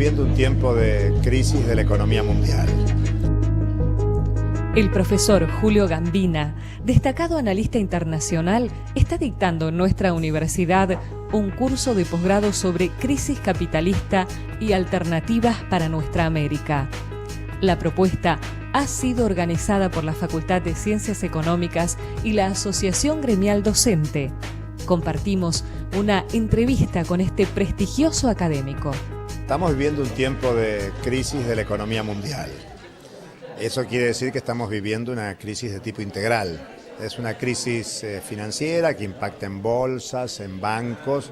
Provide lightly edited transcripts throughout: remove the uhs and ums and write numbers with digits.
viviendo un tiempo de crisis de la economía mundial. El profesor Julio Gambina, destacado analista internacional, está dictando en nuestra universidad un curso de posgrado sobre crisis capitalista y alternativas para nuestra América. La propuesta ha sido organizada por la Facultad de Ciencias Económicas y la Asociación Gremial Docente. Compartimos una entrevista con este prestigioso académico. Estamos viviendo un tiempo de crisis de la economía mundial. Eso quiere decir que estamos viviendo una crisis de tipo integral. Es una crisis financiera que impacta en bolsas, en bancos,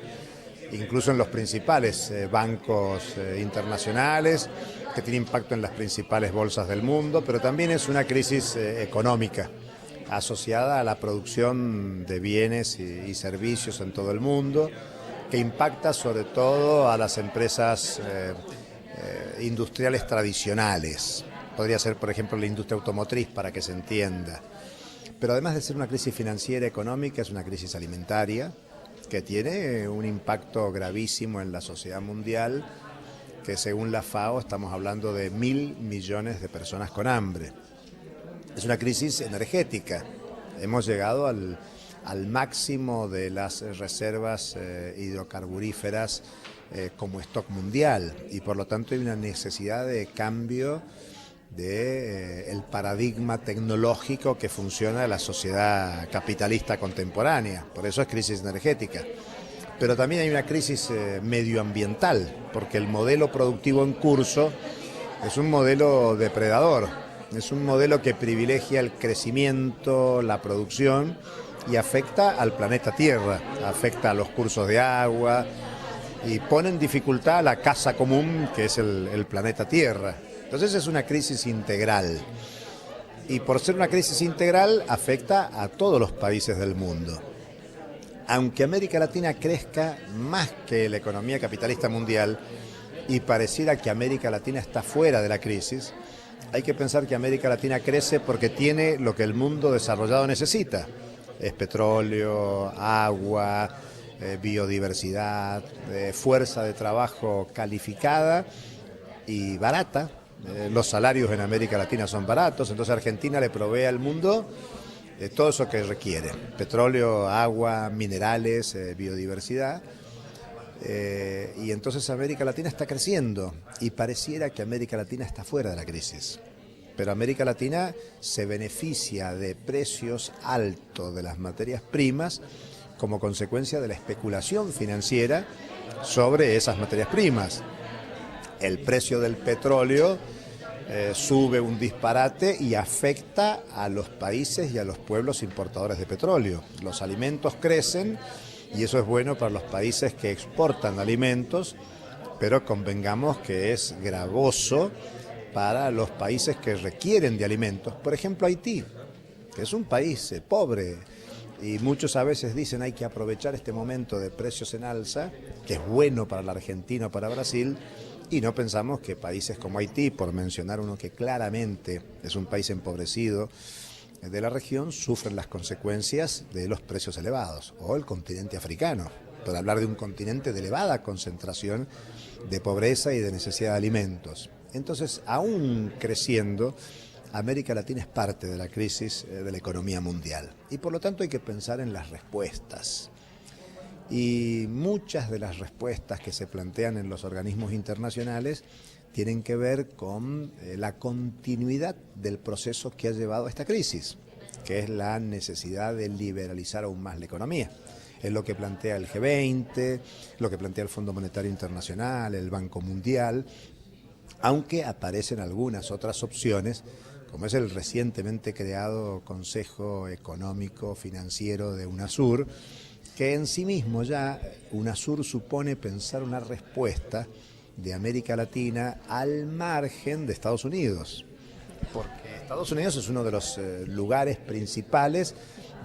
incluso en los principales bancos internacionales, que tiene impacto en las principales bolsas del mundo, pero también es una crisis económica asociada a la producción de bienes y servicios en todo el mundo, que impacta sobre todo a las empresas industriales tradicionales. Podría ser, por ejemplo, la industria automotriz, para que se entienda. Pero además de ser una crisis financiera económica, es una crisis alimentaria que tiene un impacto gravísimo en la sociedad mundial, que según la FAO estamos hablando de 1.000 millones de personas con hambre. Es una crisis energética. Hemos llegado al máximo de las reservas hidrocarburíferas como stock mundial, y por lo tanto hay una necesidad de cambio del paradigma tecnológico que funciona en la sociedad capitalista contemporánea. Por eso es crisis energética. Pero también hay una crisis medioambiental, porque el modelo productivo en curso es un modelo depredador, es un modelo que privilegia el crecimiento, la producción, y afecta al planeta Tierra, afecta a los cursos de agua y pone en dificultad la casa común que es el planeta Tierra. Entonces es una crisis integral, y por ser una crisis integral afecta a todos los países del mundo. Aunque América Latina crezca más que la economía capitalista mundial y pareciera que América Latina está fuera de la crisis, hay que pensar que América Latina crece porque tiene lo que el mundo desarrollado necesita. Es petróleo, agua, biodiversidad, fuerza de trabajo calificada y barata. Los salarios en América Latina son baratos, entonces Argentina le provee al mundo todo eso que requiere: petróleo, agua, minerales, biodiversidad. Y entonces América Latina está creciendo y pareciera que América Latina está fuera de la crisis. Pero América Latina se beneficia de precios altos de las materias primas como consecuencia de la especulación financiera sobre esas materias primas. El precio del petróleo sube un disparate y afecta a los países y a los pueblos importadores de petróleo. Los alimentos crecen y eso es bueno para los países que exportan alimentos, pero convengamos que es gravoso para los países que requieren de alimentos. Por ejemplo, Haití, que es un país pobre, y muchos a veces dicen hay que aprovechar este momento de precios en alza, que es bueno para la Argentina o para Brasil, y no pensamos que países como Haití, por mencionar uno que claramente es un país empobrecido de la región, sufren las consecuencias de los precios elevados, o el continente africano, por hablar de un continente de elevada concentración de pobreza y de necesidad de alimentos. Entonces, aún creciendo, América Latina es parte de la crisis de la economía mundial, y por lo tanto hay que pensar en las respuestas. Y muchas de las respuestas que se plantean en los organismos internacionales tienen que ver con la continuidad del proceso que ha llevado a esta crisis, que es la necesidad de liberalizar aún más la economía. Es lo que plantea el G20, lo que plantea el Fondo Monetario Internacional, el Banco Mundial, aunque aparecen algunas otras opciones, como es el recientemente creado Consejo Económico Financiero de UNASUR, que en sí mismo ya UNASUR supone pensar una respuesta de América Latina al margen de Estados Unidos, porque Estados Unidos es uno de los lugares principales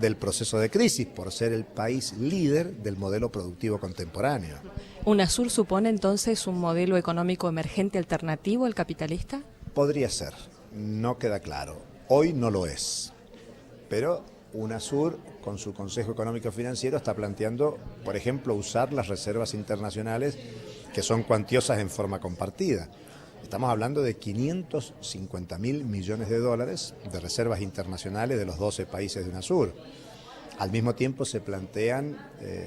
del proceso de crisis, por ser el país líder del modelo productivo contemporáneo. ¿UNASUR supone entonces un modelo económico emergente alternativo al capitalista? Podría ser, no queda claro. Hoy no lo es, pero UNASUR, con su Consejo Económico Financiero, está planteando, por ejemplo, usar las reservas internacionales que son cuantiosas en forma compartida. Estamos hablando de 550.000 millones de dólares de reservas internacionales de los 12 países de UNASUR. Al mismo tiempo se plantean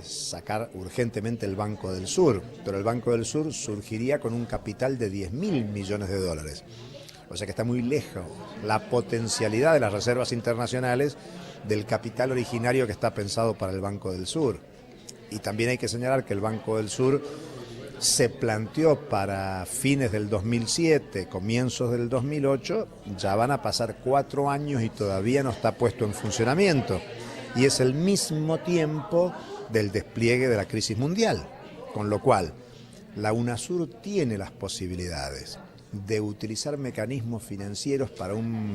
sacar urgentemente el Banco del Sur, pero el Banco del Sur surgiría con un capital de 10.000 millones de dólares. O sea que está muy lejos la potencialidad de las reservas internacionales del capital originario que está pensado para el Banco del Sur. Y también hay que señalar que el Banco del Sur se planteó para fines del 2007, comienzos del 2008, ya van a pasar 4 años y todavía no está puesto en funcionamiento. Y es el mismo tiempo del despliegue de la crisis mundial, con lo cual la UNASUR tiene las posibilidades de utilizar mecanismos financieros para un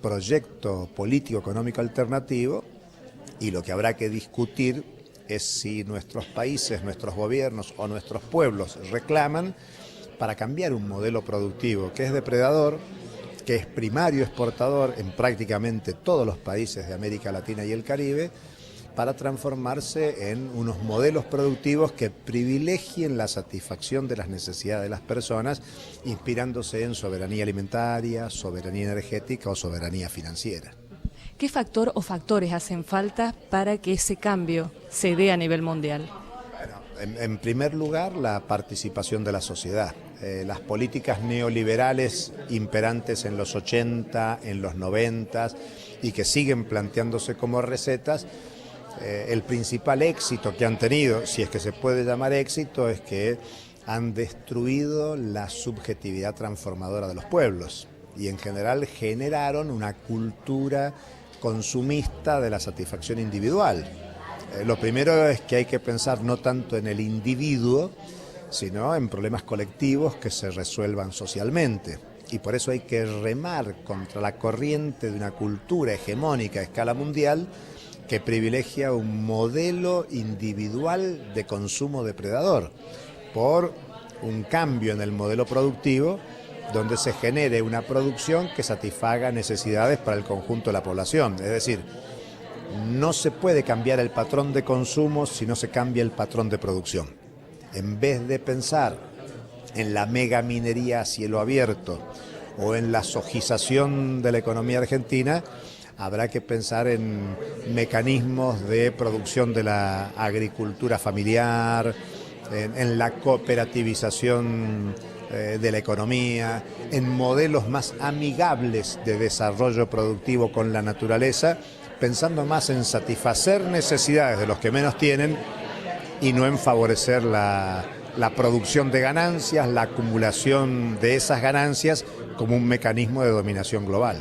proyecto político-económico alternativo, y lo que habrá que discutir es si nuestros países, nuestros gobiernos o nuestros pueblos reclaman para cambiar un modelo productivo que es depredador, que es primario exportador en prácticamente todos los países de América Latina y el Caribe, para transformarse en unos modelos productivos que privilegien la satisfacción de las necesidades de las personas, inspirándose en soberanía alimentaria, soberanía energética o soberanía financiera. ¿Qué factor o factores hacen falta para que ese cambio se dé a nivel mundial? Bueno, en primer lugar, la participación de la sociedad. Las políticas neoliberales imperantes en los 80, en los 90 y que siguen planteándose como recetas, el principal éxito que han tenido, si es que se puede llamar éxito, es que han destruido la subjetividad transformadora de los pueblos y en general generaron una cultura consumista de la satisfacción individual. Lo primero es que hay que pensar no tanto en el individuo, sino en problemas colectivos que se resuelvan socialmente. Y por eso hay que remar contra la corriente de una cultura hegemónica a escala mundial que privilegia un modelo individual de consumo depredador por un cambio en el modelo productivo donde se genere una producción que satisfaga necesidades para el conjunto de la población. Es decir, no se puede cambiar el patrón de consumo si no se cambia el patrón de producción. En vez de pensar en la megaminería a cielo abierto o en la sojización de la economía argentina, habrá que pensar en mecanismos de producción de la agricultura familiar, en la cooperativización de la economía, en modelos más amigables de desarrollo productivo con la naturaleza, pensando más en satisfacer necesidades de los que menos tienen y no en favorecer la producción de ganancias, la acumulación de esas ganancias como un mecanismo de dominación global.